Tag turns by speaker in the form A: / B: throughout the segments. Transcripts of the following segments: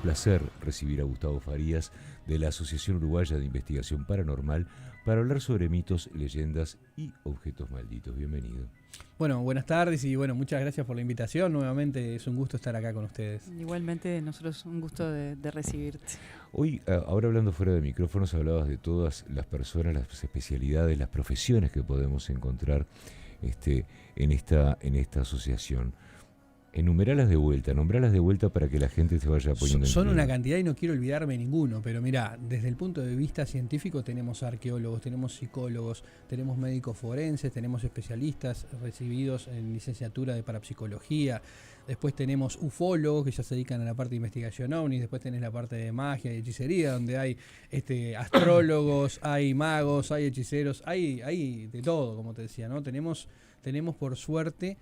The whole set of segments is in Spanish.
A: placer recibir a Gustavo Farías de la Asociación Uruguaya de Investigación Paranormal para hablar sobre mitos, leyendas y objetos malditos. Bienvenido.
B: Bueno, buenas tardes y bueno, muchas gracias por la invitación. Nuevamente es un gusto estar acá con ustedes.
C: Igualmente, nosotros un gusto de recibirte.
A: Hoy, ahora hablando fuera de micrófonos, hablabas de todas las personas, las especialidades, las profesiones que podemos encontrar en esta asociación. Enumeralas de vuelta, nombralas de vuelta para que la gente se vaya poniendo
B: Son
A: en
B: una
A: clima.
B: cantidad y no quiero olvidarme ninguno, pero mirá, desde el punto de vista científico tenemos arqueólogos, tenemos psicólogos, tenemos médicos forenses, tenemos especialistas recibidos en licenciatura de parapsicología, después tenemos ufólogos que ya se dedican a la parte de investigación ovni, después tenés la parte de magia y hechicería, donde hay astrólogos, hay magos, hay hechiceros, hay de todo, como te decía, ¿no? Tenemos por suerte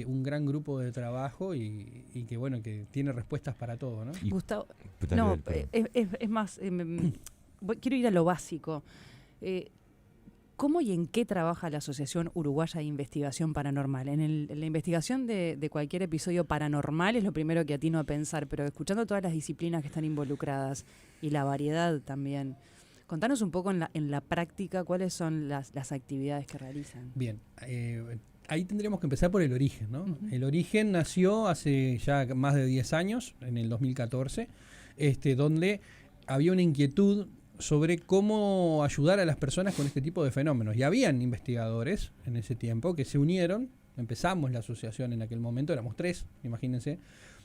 B: un gran grupo de trabajo y que bueno, que tiene respuestas para todo, ¿no?
C: Gustavo, no, es más, quiero ir a lo básico. ¿Cómo y en qué trabaja la Asociación Uruguaya de Investigación Paranormal? En la investigación de cualquier episodio paranormal es lo primero que atino a pensar, pero escuchando todas las disciplinas que están involucradas y la variedad también, contanos un poco en la práctica cuáles son las actividades que realizan.
B: Bien, ahí tendríamos que empezar por el origen, ¿no? Uh-huh. El origen nació hace ya más de 10 años, en el 2014, donde había una inquietud sobre cómo ayudar a las personas con este tipo de fenómenos. Y habían investigadores en ese tiempo que se unieron, empezamos la asociación en aquel momento, éramos 3, imagínense,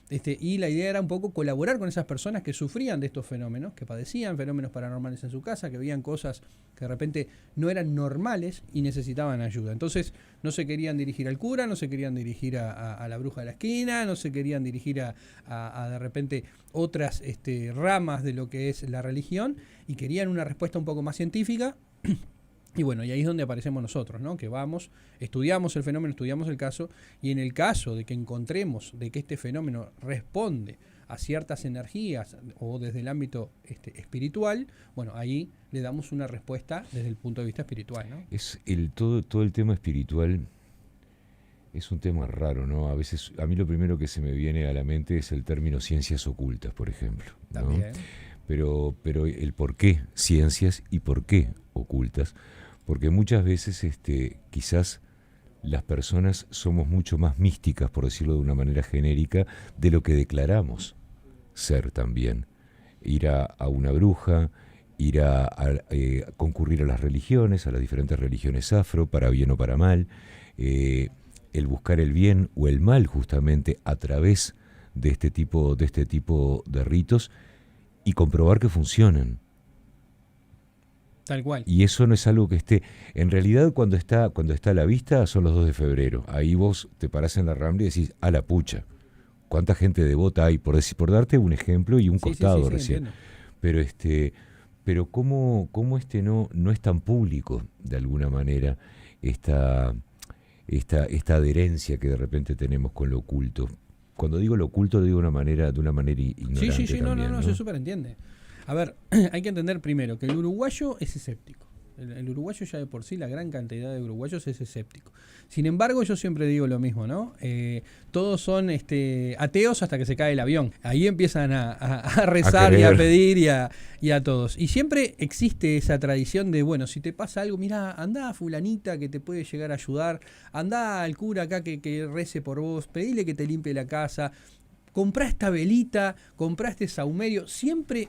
B: y la idea era un poco colaborar con esas personas que sufrían de estos fenómenos, que padecían fenómenos paranormales en su casa, que veían cosas que de repente no eran normales y necesitaban ayuda. Entonces no se querían dirigir al cura, no se querían dirigir a la bruja de la esquina, no se querían dirigir a de repente otras ramas de lo que es la religión, y querían una respuesta un poco más científica. Y bueno, y ahí es donde aparecemos nosotros, ¿no? Que vamos, estudiamos el fenómeno, estudiamos el caso, y en el caso de que encontremos de que este fenómeno responde a ciertas energías o desde el ámbito espiritual, bueno, ahí le damos una respuesta desde el punto de vista espiritual, ¿no?
A: Todo el tema espiritual es un tema raro, ¿no? A veces, a mí lo primero que se me viene a la mente es el término ciencias ocultas, por ejemplo, ¿no?
B: También.
A: Pero el por qué ciencias y por qué ocultas. Porque muchas veces quizás las personas somos mucho más místicas, por decirlo de una manera genérica, de lo que declaramos ser también. Ir a una bruja, ir a concurrir a las religiones, a las diferentes religiones afro, para bien o para mal, el buscar el bien o el mal justamente a través de este tipo de ritos y comprobar que funcionan.
B: Tal cual.
A: Y eso no es algo que esté. En realidad, cuando está a la vista, son los 2 de febrero. Ahí vos te parás en la Rambla y decís, a la pucha, ¿cuánta gente devota hay? Por darte un ejemplo y un costado recién.
B: Entiendo.
A: Pero cómo no es tan público, de alguna manera, esta adherencia que de repente tenemos con lo oculto. Cuando digo lo oculto, digo de una manera ignorante.
B: Sí,
A: también,
B: no, se superentiende. A ver, hay que entender primero que el uruguayo es escéptico. El uruguayo ya de por sí, la gran cantidad de uruguayos es escéptico. Sin embargo, yo siempre digo lo mismo, ¿no? Todos son ateos hasta que se cae el avión. Ahí empiezan a rezar y a pedir y a todos. Y siempre existe esa tradición de, bueno, si te pasa algo, mira, andá a fulanita que te puede llegar a ayudar, andá al cura acá que rece por vos, pedile que te limpie la casa, comprá esta velita, comprá este saumerio, siempre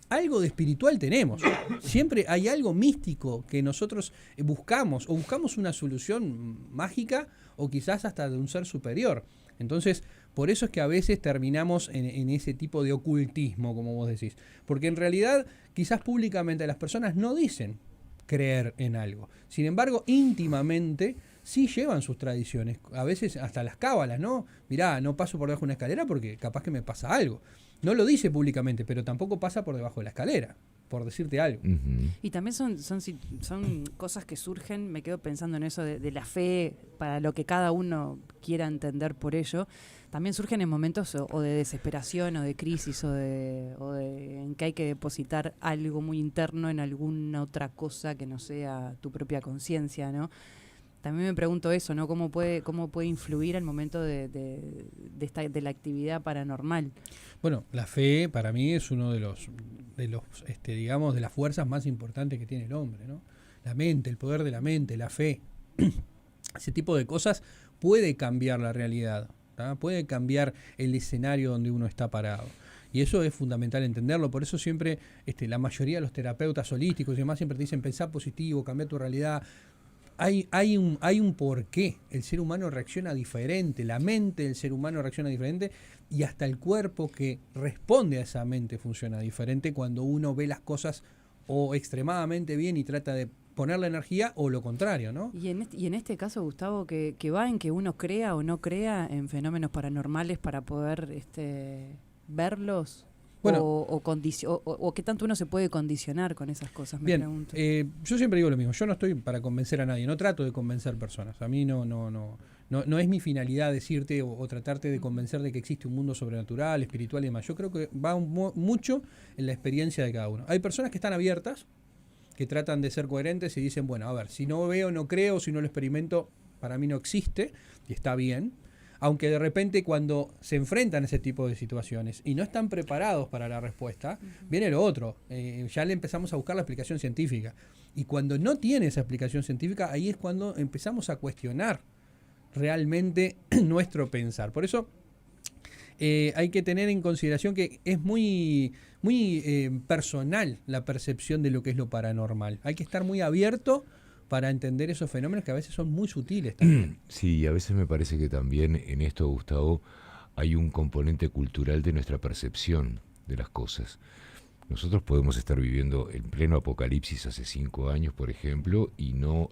B: algo de espiritual tenemos. Siempre hay algo místico que nosotros buscamos, o buscamos una solución mágica o quizás hasta de un ser superior. Entonces, por eso es que a veces terminamos en ese tipo de ocultismo, como vos decís. Porque en realidad, quizás públicamente las personas no dicen creer en algo. Sin embargo, íntimamente sí llevan sus tradiciones. A veces hasta las cábalas, ¿no? Mirá, no paso por debajo de una escalera porque capaz que me pasa algo. No lo dice públicamente, pero tampoco pasa por debajo de la escalera, por decirte algo.
A: Uh-huh.
C: Y también son cosas que surgen, me quedo pensando en eso de la fe, para lo que cada uno quiera entender por ello. También surgen en momentos o de desesperación o de crisis o de en que hay que depositar algo muy interno en alguna otra cosa que no sea tu propia conciencia, ¿no? también me pregunto eso, ¿no? ¿Cómo puede influir al momento de la actividad paranormal?
B: Bueno, la fe para mí es uno de los digamos, de las fuerzas más importantes que tiene el hombre, ¿no? La mente, el poder de la mente, la fe. Ese tipo de cosas puede cambiar la realidad, ¿tá? Puede cambiar el escenario donde uno está parado. Y eso es fundamental entenderlo. Por eso siempre la mayoría de los terapeutas holísticos y demás siempre te dicen pensar positivo, cambiar tu realidad. Hay un porqué. El ser humano reacciona diferente, la mente del ser humano reacciona diferente y hasta el cuerpo que responde a esa mente funciona diferente cuando uno ve las cosas o extremadamente bien y trata de poner la energía o lo contrario, ¿no?
C: Y en este caso, Gustavo, que va en que uno crea o no crea en fenómenos paranormales para poder verlos. Bueno, o qué tanto uno se puede condicionar con esas cosas, me pregunto.
B: Yo siempre digo lo mismo, yo no estoy para convencer a nadie, no trato de convencer personas, a mí no es mi finalidad decirte o tratarte de convencer de que existe un mundo sobrenatural, espiritual y demás. Yo creo que va mucho en la experiencia de cada uno. Hay personas que están abiertas, que tratan de ser coherentes y dicen, bueno, a ver, si no veo, no creo, si no lo experimento, para mí no existe, y está bien. Aunque de repente cuando se enfrentan a ese tipo de situaciones y no están preparados para la respuesta, viene lo otro. Ya le empezamos a buscar la explicación científica. Y cuando no tiene esa explicación científica, ahí es cuando empezamos a cuestionar realmente nuestro pensar. Por eso hay que tener en consideración que es muy personal la percepción de lo que es lo paranormal. Hay que estar muy abierto para entender esos fenómenos que a veces son muy sutiles también.
A: Sí, a veces me parece que también en esto, Gustavo, hay un componente cultural de nuestra percepción de las cosas. Nosotros podemos estar viviendo en pleno apocalipsis hace 5 años, por ejemplo, y no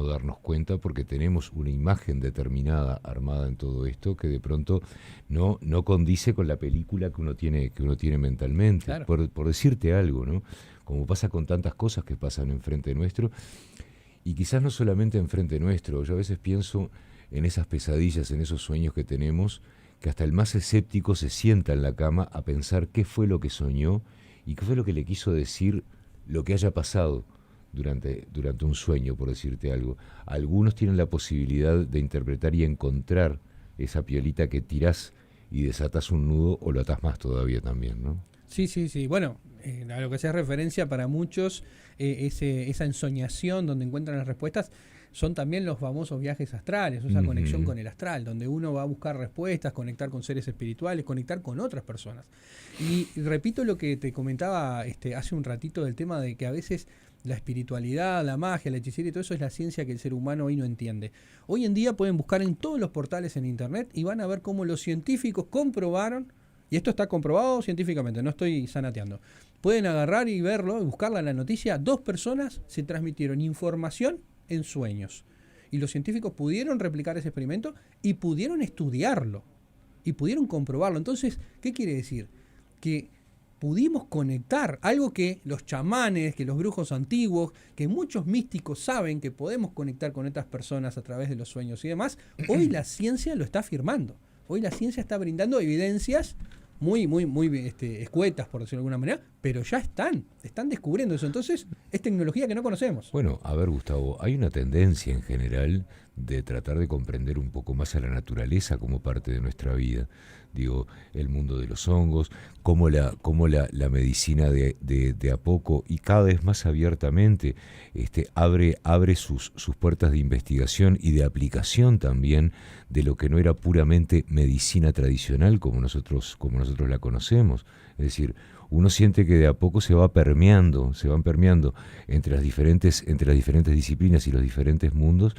A: darnos cuenta porque tenemos una imagen determinada armada en todo esto que de pronto no condice con la película que uno tiene mentalmente. Claro. Por decirte algo, ¿no? Como pasa con tantas cosas que pasan enfrente nuestro. Y quizás no solamente enfrente nuestro, yo a veces pienso en esas pesadillas, en esos sueños que tenemos, que hasta el más escéptico se sienta en la cama a pensar qué fue lo que soñó y qué fue lo que le quiso decir lo que haya pasado durante un sueño, por decirte algo. Algunos tienen la posibilidad de interpretar y encontrar esa piolita que tirás y desatas un nudo o lo atás más todavía también, ¿no?
B: Sí. Bueno, a lo que hace referencia para muchos, esa ensoñación donde encuentran las respuestas, son también los famosos viajes astrales, esa conexión con el astral, donde uno va a buscar respuestas, conectar con seres espirituales, conectar con otras personas. Y repito lo que te comentaba hace un ratito del tema de que a veces la espiritualidad, la magia, la hechicería y todo eso es la ciencia que el ser humano hoy no entiende. Hoy en día pueden buscar en todos los portales en internet y van a ver cómo los científicos comprobaron, y esto está comprobado científicamente, no estoy zanateando. Pueden agarrar y verlo y buscarla en la noticia. 2 personas se transmitieron información en sueños. Y los científicos pudieron replicar ese experimento y pudieron estudiarlo. Y pudieron comprobarlo. Entonces, ¿qué quiere decir? Que pudimos conectar algo que los chamanes, que los brujos antiguos, que muchos místicos saben que podemos conectar con otras personas a través de los sueños y demás. Hoy la ciencia lo está afirmando. Hoy la ciencia está brindando evidencias muy escuetas, por decirlo de alguna manera, pero ya están descubriendo eso. Entonces, es tecnología que no conocemos.
A: Bueno, a ver, Gustavo, hay una tendencia en general de tratar de comprender un poco más a la naturaleza como parte de nuestra vida. Digo, el mundo de los hongos, cómo la medicina de a poco y cada vez más abiertamente abre sus puertas de investigación y de aplicación también de lo que no era puramente medicina tradicional como nosotros la conocemos. Es decir, uno siente que de a poco se van permeando entre las diferentes disciplinas y los diferentes mundos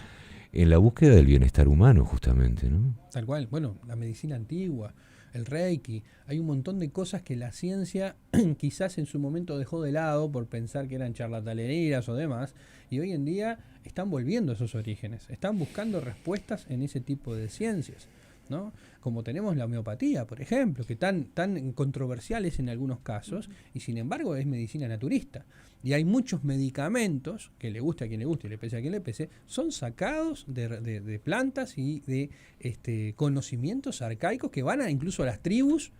A: en la búsqueda del bienestar humano, justamente, ¿no?
B: Tal cual. Bueno, la medicina antigua, el Reiki, hay un montón de cosas que la ciencia quizás en su momento dejó de lado por pensar que eran charlatanerías o demás, y hoy en día están volviendo a esos orígenes, están buscando respuestas en ese tipo de ciencias. ¿no? Como tenemos la homeopatía, por ejemplo, que tan controversiales en algunos casos, y sin embargo es medicina naturista. Y hay muchos medicamentos, que le guste a quien le guste y le pese a quien le pese, son sacados de plantas y de conocimientos arcaicos que van incluso a las tribus,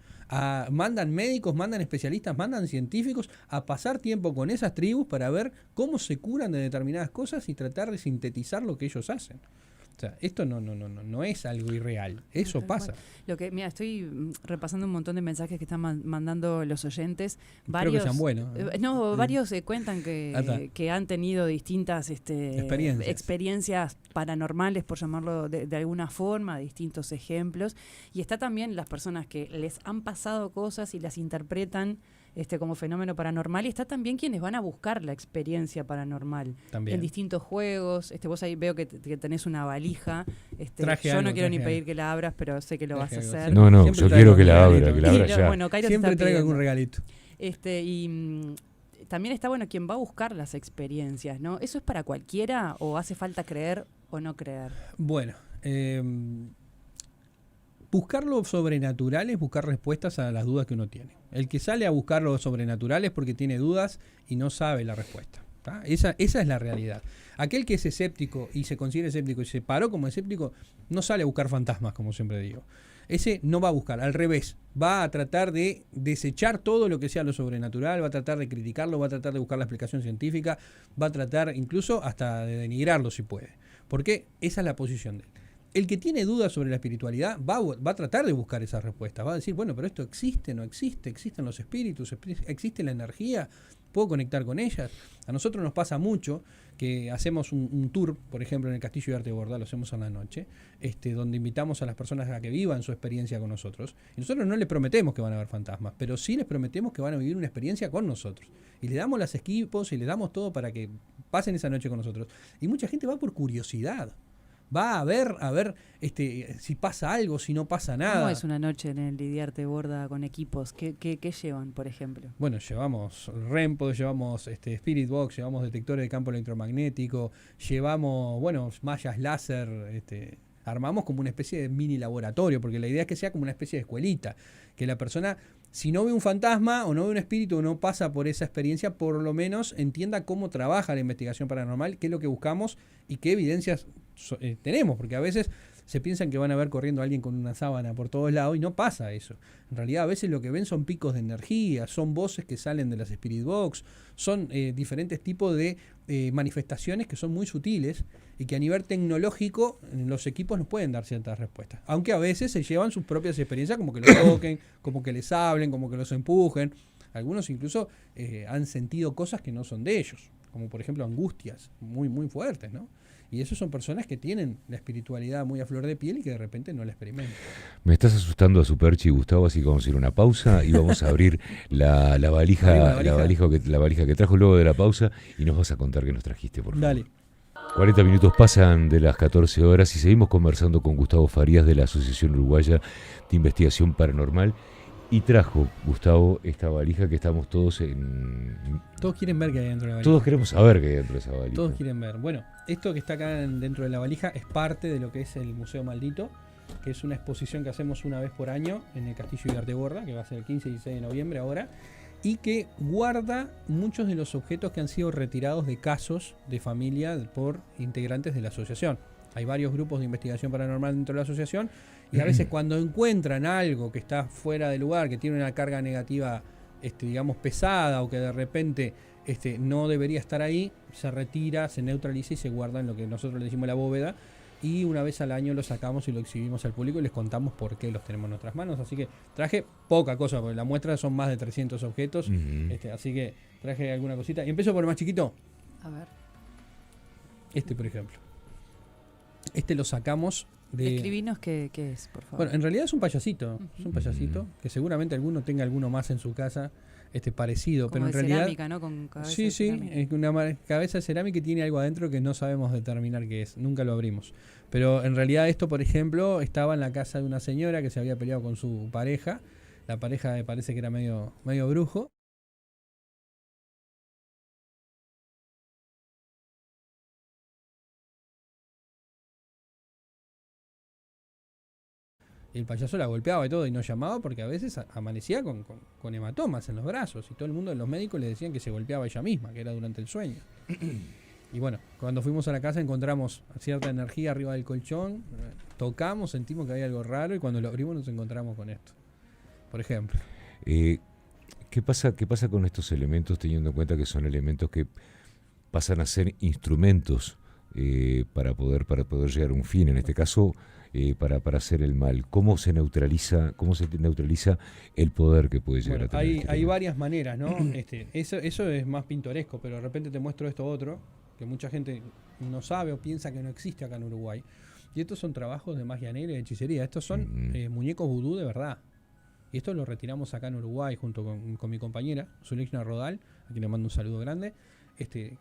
B: mandan médicos, mandan especialistas, mandan científicos a pasar tiempo con esas tribus para ver cómo se curan de determinadas cosas y tratar de sintetizar lo que ellos hacen. O sea, esto no es algo irreal, eso pasa.
C: Lo que, mira, estoy repasando un montón de mensajes que están mandando los oyentes. Varios,
B: creo que sean buenos.
C: Varios cuentan que han tenido distintas experiencias paranormales, por llamarlo de alguna forma, distintos ejemplos. Y está también las personas que les han pasado cosas y las interpretan como fenómeno paranormal, y está también quienes van a buscar la experiencia paranormal también en distintos juegos. Vos ahí veo que tenés una valija. Yo no quiero ni pedir que la abras, pero sé que lo vas a hacer.
A: No, yo quiero que la abra ya.
C: Bueno, Cairo
B: siempre traigo algún regalito.
C: También está bueno quien va a buscar las experiencias, ¿no? ¿Eso es para cualquiera o hace falta creer o no creer?
B: Bueno, buscar lo sobrenatural es buscar respuestas a las dudas que uno tiene. El que sale a buscar lo sobrenatural es porque tiene dudas y no sabe la respuesta. Esa es la realidad. Aquel que es escéptico y se considera escéptico y se paró como escéptico, no sale a buscar fantasmas, como siempre digo. Ese no va a buscar, al revés, va a tratar de desechar todo lo que sea lo sobrenatural, va a tratar de criticarlo, va a tratar de buscar la explicación científica, va a tratar incluso hasta de denigrarlo si puede. Porque esa es la posición de él. El que tiene dudas sobre la espiritualidad va a tratar de buscar esas respuestas. Va a decir, bueno, pero esto existe, no existe, existen los espíritus, existe la energía, puedo conectar con ellas. A nosotros nos pasa mucho que hacemos un tour, por ejemplo, en el Castillo de Arte Borda, lo hacemos en la noche, donde invitamos a las personas a que vivan su experiencia con nosotros. Y nosotros no les prometemos que van a ver fantasmas, pero sí les prometemos que van a vivir una experiencia con nosotros. Y les damos los equipos y les damos todo para que pasen esa noche con nosotros. Y mucha gente va por curiosidad. Va a ver si pasa algo, si no pasa nada.
C: ¿Cómo es una noche en el Lidiarte Borda con equipos? ¿Qué llevan, por ejemplo?
B: Bueno, llevamos REMPO, llevamos Spirit Box, llevamos detectores de campo electromagnético, llevamos, mallas láser, armamos como una especie de mini laboratorio, porque la idea es que sea como una especie de escuelita, que la persona, si no ve un fantasma o no ve un espíritu o no pasa por esa experiencia, por lo menos entienda cómo trabaja la investigación paranormal, qué es lo que buscamos y qué evidencias tenemos, porque a veces se piensan que van a ver corriendo a alguien con una sábana por todos lados y no pasa eso. En realidad a veces lo que ven son picos de energía, son voces que salen de las Spirit Box, son diferentes tipos de manifestaciones que son muy sutiles y que a nivel tecnológico los equipos nos pueden dar ciertas respuestas. Aunque a veces se llevan sus propias experiencias, como que los toquen, como que les hablen, como que los empujen. Algunos incluso han sentido cosas que no son de ellos, como por ejemplo angustias muy, muy fuertes, ¿no? Y esos son personas que tienen la espiritualidad muy a flor de piel y que de repente no la experimentan.
A: Me estás asustando a Superchi, Gustavo, así que vamos a ir a una pausa y vamos a abrir la valija que trajo luego de la pausa y nos vas a contar qué nos trajiste, por favor.
B: Dale.
A: 40 minutos pasan de las 14 horas y seguimos conversando con Gustavo Farías de la Asociación Uruguaya de Investigación Paranormal. Y trajo, Gustavo, esta valija que estamos todos
B: Todos quieren ver qué hay dentro de la valija.
A: Todos queremos saber qué hay dentro de esa valija.
B: Todos quieren ver. Bueno, esto que está acá dentro de la valija es parte de lo que es el Museo Maldito, que es una exposición que hacemos una vez por año en el Castillo de Arte Borda, que va a ser el 15 y 16 de noviembre ahora, y que guarda muchos de los objetos que han sido retirados de casos de familia por integrantes de la asociación. Hay varios grupos de investigación paranormal dentro de la asociación y a veces cuando encuentran algo que está fuera de lugar, que tiene una carga negativa, digamos, pesada o que de repente no debería estar ahí, se retira, se neutraliza y se guarda en lo que nosotros le decimos la bóveda. Y una vez al año lo sacamos y lo exhibimos al público y les contamos por qué los tenemos en nuestras manos. Así que traje poca cosa, porque la muestra son más de 300 objetos. Así que traje alguna cosita. Y empiezo por el más chiquito.
C: A ver.
B: Por ejemplo. Lo sacamos de...
C: Escribinos qué es, por favor.
B: Bueno, en realidad es un payasito. Es un payasito que seguramente alguno tenga alguno más en su casa parecido.
C: Como
B: pero en
C: de
B: realidad...
C: cerámica, ¿no? Con cabeza
B: sí,
C: de
B: sí.
C: cerámica.
B: Es una cabeza de cerámica que tiene algo adentro que no sabemos determinar qué es. Nunca lo abrimos. Pero en realidad esto, por ejemplo, estaba en la casa de una señora que se había peleado con su pareja. La pareja me parece que era medio brujo. El payaso la golpeaba y todo y nos llamaba porque a veces amanecía con hematomas en los brazos y todo el mundo, los médicos le decían que se golpeaba ella misma, que era durante el sueño. Y bueno, cuando fuimos a la casa encontramos cierta energía arriba del colchón, tocamos, sentimos que había algo raro y cuando lo abrimos nos encontramos con esto, por ejemplo.
A: ¿Qué pasa con estos elementos, teniendo en cuenta que son elementos que pasan a ser instrumentos para poder llegar a un fin? En este caso, para hacer el mal. ¿Cómo se neutraliza el poder que puede llegar a tener?
B: Hay varias maneras, ¿no? Eso es más pintoresco, pero de repente te muestro esto otro, que mucha gente no sabe o piensa que no existe acá en Uruguay. Y estos son trabajos de magia negra y de hechicería. Estos son muñecos vudú de verdad. Y esto lo retiramos acá en Uruguay junto con mi compañera, Zulexna Rodal, a quien le mando un saludo grande.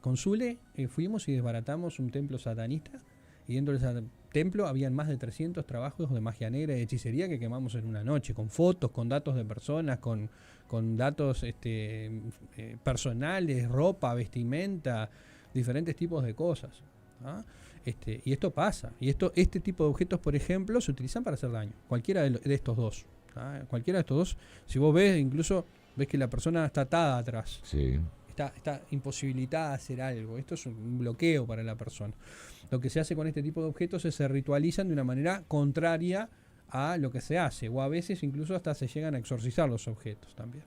B: Con Zule fuimos y desbaratamos un templo satanista. Y dentro de ese templo habían más de 300 trabajos de magia negra y hechicería que quemamos en una noche, con fotos, con datos de personas, con datos personales, ropa, vestimenta, diferentes tipos de cosas. ¿Ah? Y esto pasa. Y este tipo de objetos, por ejemplo, se utilizan para hacer daño. Cualquiera de estos dos. ¿Ah? Cualquiera de estos dos. Si vos ves, incluso ves que la persona está atada atrás.
A: Sí.
B: Está imposibilitada de hacer algo. Esto es un bloqueo para la persona. Lo que se hace con este tipo de objetos es se ritualizan de una manera contraria a lo que se hace. O a veces incluso hasta se llegan a exorcizar los objetos también.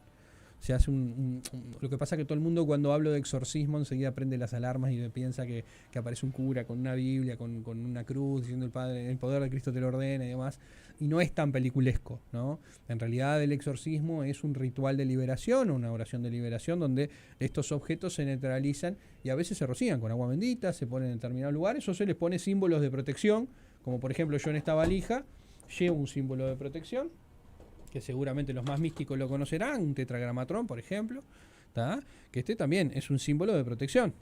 B: Se hace lo que pasa es que todo el mundo cuando hablo de exorcismo enseguida prende las alarmas y piensa que aparece un cura con una Biblia, con una cruz, diciendo el poder de Cristo te lo ordena y demás. Y no es tan peliculesco, ¿no? En realidad el exorcismo es un ritual de liberación, una oración de liberación donde estos objetos se neutralizan y a veces se rocían con agua bendita, se ponen en determinados lugares o se les pone símbolos de protección, como por ejemplo yo en esta valija llevo un símbolo de protección, que seguramente los más místicos lo conocerán, un tetragramatrón, por ejemplo, ¿tá? Que también es un símbolo de protección.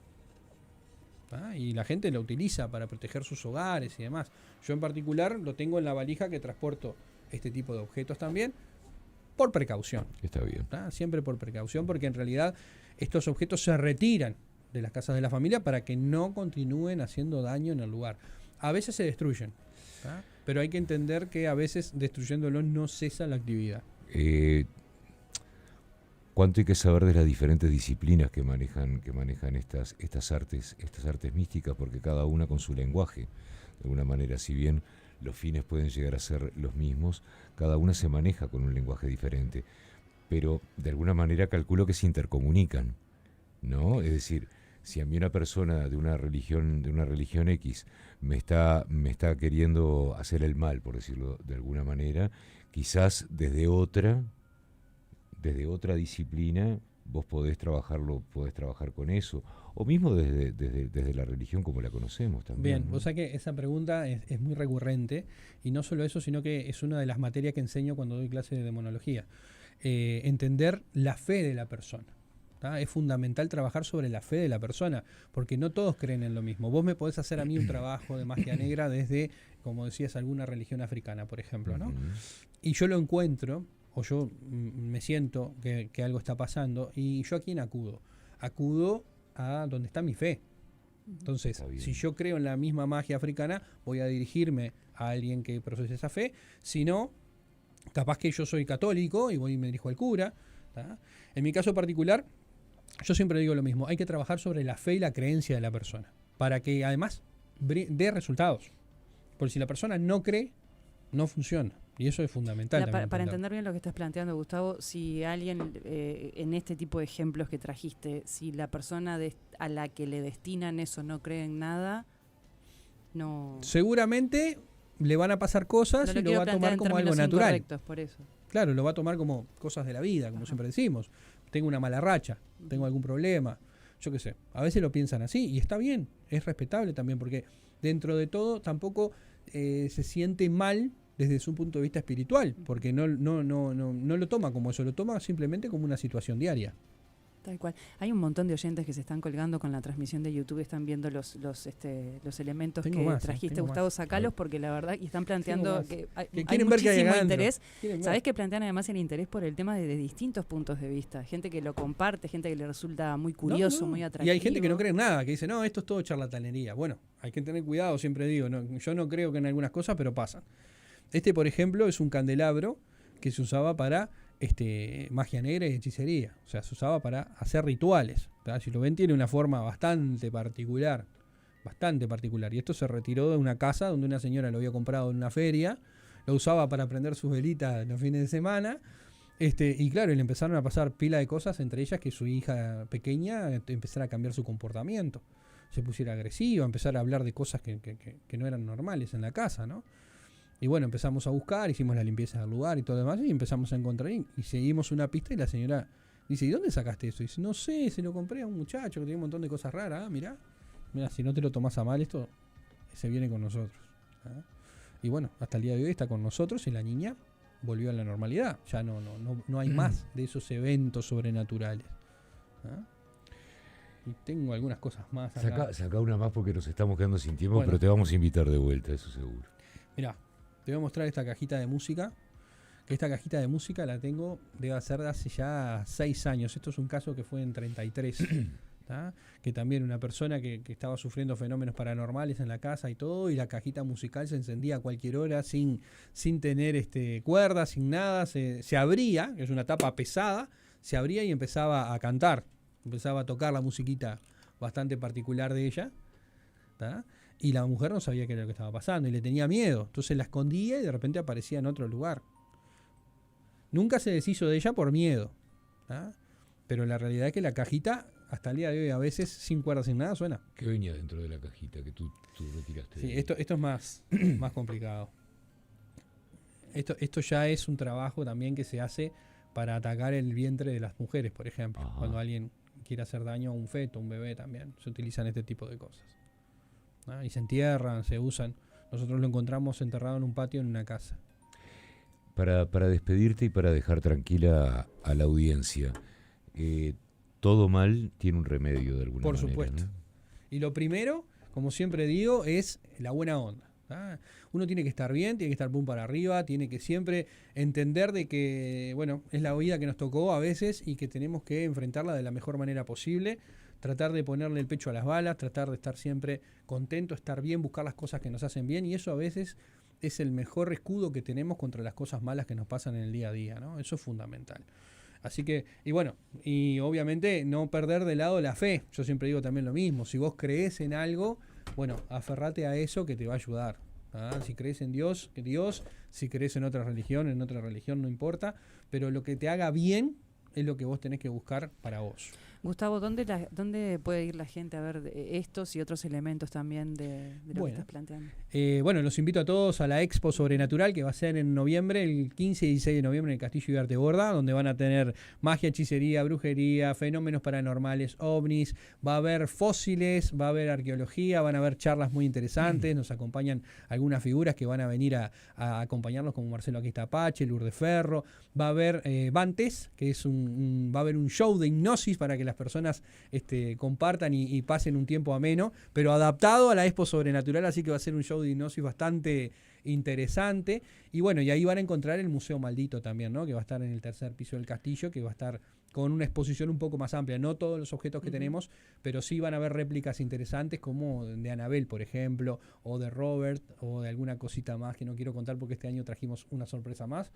B: ¿tá? Y la gente lo utiliza para proteger sus hogares y demás. Yo en particular lo tengo en la valija que transporto este tipo de objetos también, por precaución.
A: Está bien.
B: ¿tá? Siempre por precaución, porque en realidad estos objetos se retiran de las casas de la familia para que no continúen haciendo daño en el lugar. A veces se destruyen, ¿tá? Pero hay que entender que a veces destruyéndolos no cesa la actividad.
A: ¿Cuánto hay que saber de las diferentes disciplinas que manejan estas artes místicas? Porque cada una con su lenguaje, de alguna manera, si bien los fines pueden llegar a ser los mismos, cada una se maneja con un lenguaje diferente, pero de alguna manera calculo que se intercomunican, ¿no? Es decir, si a mí una persona de una religión X me está queriendo hacer el mal, por decirlo de alguna manera, quizás desde otra disciplina vos podés trabajar con eso, o mismo desde la religión como la conocemos también.
B: Bien,
A: ¿no?
B: vos sabés que esa pregunta es muy recurrente, y no solo eso, sino que es una de las materias que enseño cuando doy clases de demonología. Entender la fe de la persona. Es fundamental trabajar sobre la fe de la persona, porque no todos creen en lo mismo. Vos me podés hacer a mí un trabajo de magia negra desde, como decías, alguna religión africana, por ejemplo, ¿no? Y yo lo encuentro, o yo me siento que algo está pasando, y yo a quién acudo. Acudo a donde está mi fe. Entonces, si yo creo en la misma magia africana, voy a dirigirme a alguien que procese esa fe. Si no, capaz que yo soy católico y voy y me dirijo al cura. ¿tá? En mi caso particular, yo siempre digo lo mismo, hay que trabajar sobre la fe y la creencia de la persona, para que además dé resultados. Porque si la persona no cree, no funciona. Y eso es fundamental.
C: Para entender bien lo que estás planteando, Gustavo, si alguien, en este tipo de ejemplos que trajiste, si la persona a la que le destinan eso no cree en nada, no...
B: Seguramente le van a pasar cosas y lo va a tomar como algo natural.
C: Por eso.
B: Claro, lo va a tomar como cosas de la vida, como siempre decimos. Tengo una mala racha, tengo algún problema, yo qué sé. A veces lo piensan así y está bien, es respetable también, porque dentro de todo tampoco se siente mal desde su punto de vista espiritual, porque no lo toma como eso, lo toma simplemente como una situación diaria.
C: Tal cual. Hay un montón de oyentes que se están colgando con la transmisión de YouTube, están viendo los elementos que trajiste, Gustavo, sacalos, porque la verdad, y están planteando que hay muchísimo interés. Sabés que plantean además el interés por el tema de distintos puntos de vista. Gente que lo comparte, gente que le resulta muy curioso, muy atractivo.
B: Y hay gente que no cree en nada, que dice, no, esto es todo charlatanería. Bueno, hay que tener cuidado, siempre digo, yo no creo que en algunas cosas, pero pasan. Este, por ejemplo, es un candelabro que se usaba para magia negra y hechicería. O sea, se usaba para hacer rituales. ¿Tá? Si lo ven, tiene una forma bastante particular. Bastante particular. Y esto se retiró de una casa donde una señora lo había comprado en una feria. Lo usaba para prender sus velitas los fines de semana. Y claro, le empezaron a pasar pila de cosas, entre ellas que su hija pequeña empezara a cambiar su comportamiento. Se pusiera agresiva, empezara a hablar de cosas que no eran normales en la casa, ¿no? Y bueno, empezamos a buscar, hicimos la limpieza del lugar y todo lo demás, y empezamos a encontrar, y seguimos una pista, y la señora dice, ¿y dónde sacaste eso? Y dice, no sé, se lo compré a un muchacho que tenía un montón de cosas raras. Mirá, si no te lo tomás a mal, esto se viene con nosotros. ¿Ah? Y bueno, hasta el día de hoy está con nosotros, y la niña volvió a la normalidad. Ya no hay más de esos eventos sobrenaturales. ¿Ah? Y tengo algunas cosas más acá.
A: Saca una más porque nos estamos quedando sin tiempo,
B: Bueno.
A: pero te vamos a invitar de vuelta, eso seguro.
B: Mirá, te voy a mostrar esta cajita de música. Que esta cajita de música la tengo, debe ser de hace ya 6 años. Esto es un caso que fue en 33. ¿Tá? Que también una persona que estaba sufriendo fenómenos paranormales en la casa y todo, y la cajita musical se encendía a cualquier hora sin tener cuerdas, sin nada. Se abría, que es una tapa pesada, se abría y empezaba a cantar. Empezaba a tocar la musiquita bastante particular de ella. ¿Tá? Y la mujer no sabía qué era lo que estaba pasando y le tenía miedo. Entonces la escondía y de repente aparecía en otro lugar. Nunca se deshizo de ella por miedo. ¿Tá? Pero la realidad es que la cajita, hasta el día de hoy, a veces, sin cuerdas, sin nada, suena.
A: ¿Qué venía dentro de la cajita que tú retiraste?
B: Sí, esto es más complicado. Esto ya es un trabajo también que se hace para atacar el vientre de las mujeres, por ejemplo.
A: Ajá.
B: Cuando alguien quiere hacer daño a un feto, un bebé también, se utilizan este tipo de cosas. ¿Ah? Y se entierran, se usan. Nosotros lo encontramos enterrado en un patio en una casa.
A: Para despedirte y para dejar tranquila a la audiencia, todo mal tiene un remedio de alguna
B: Por
A: manera.
B: supuesto.
A: ¿No?
B: Y lo primero, como siempre digo, es la buena onda. Uno tiene que estar bien, tiene que estar pum para arriba, tiene que siempre entender de que, bueno, es la vida que nos tocó a veces y que tenemos que enfrentarla de la mejor manera posible, tratar de ponerle el pecho a las balas, tratar de estar siempre contento, estar bien, buscar las cosas que nos hacen bien, y eso a veces es el mejor escudo que tenemos contra las cosas malas que nos pasan en el día a día, ¿no? Eso es fundamental. Así que, y bueno, y obviamente no perder de lado la fe. Yo siempre digo también lo mismo. Si vos crees en algo, bueno, aferrate a eso que te va a ayudar. Si crees en Dios, que Dios. Si crees en otra religión, no importa. Pero lo que te haga bien es lo que vos tenés que buscar para vos.
C: Gustavo, ¿dónde puede ir la gente a ver estos y otros elementos también de lo que estás planteando?
B: Bueno, los invito a todos a la Expo Sobrenatural, que va a ser en noviembre, el 15 y 16 de noviembre en el Castillo Ugarte Borda, donde van a tener magia, hechicería, brujería, fenómenos paranormales, ovnis, va a haber fósiles, va a haber arqueología, van a haber charlas muy interesantes, nos acompañan algunas figuras que van a venir a acompañarnos, como Marcelo Aquista Apache, Lourdes Ferro, va a haber Bantes, que es va a haber un show de hipnosis para que las personas compartan y pasen un tiempo ameno, pero adaptado a la Expo Sobrenatural, así que va a ser un show de hipnosis bastante interesante. Y bueno, y ahí van a encontrar el Museo Maldito también, ¿no? Que va a estar en el tercer piso del castillo, que va a estar con una exposición un poco más amplia. No todos los objetos que tenemos, pero sí van a haber réplicas interesantes como de Annabelle, por ejemplo, o de Robert, o de alguna cosita más que no quiero contar porque este año trajimos una sorpresa más.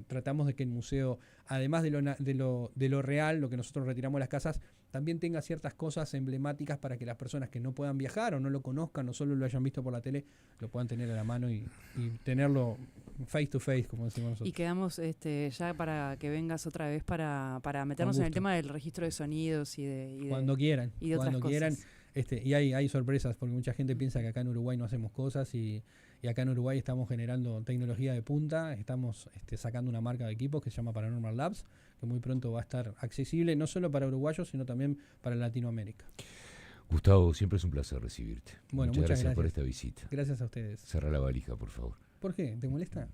B: Tratamos de que el museo, además de lo real, lo que nosotros retiramos de las casas, también tenga ciertas cosas emblemáticas para que las personas que no puedan viajar o no lo conozcan o solo lo hayan visto por la tele, lo puedan tener a la mano y tenerlo face to face, como decimos nosotros.
C: Y quedamos ya para que vengas otra vez para meternos en el tema del registro de sonidos y de
B: cuando quieran,
C: y de
B: cuando
C: otras
B: quieran.
C: Cosas.
B: Y hay sorpresas, porque mucha gente piensa que acá en Uruguay no hacemos cosas y acá en Uruguay estamos generando tecnología de punta, estamos sacando una marca de equipos que se llama Paranormal Labs, que muy pronto va a estar accesible no solo para uruguayos, sino también para Latinoamérica.
A: Gustavo, siempre es un placer recibirte.
B: Bueno,
A: muchas gracias por esta visita.
B: Gracias a ustedes.
A: Cerra la valija, por favor.
B: ¿Por qué? ¿Te molesta?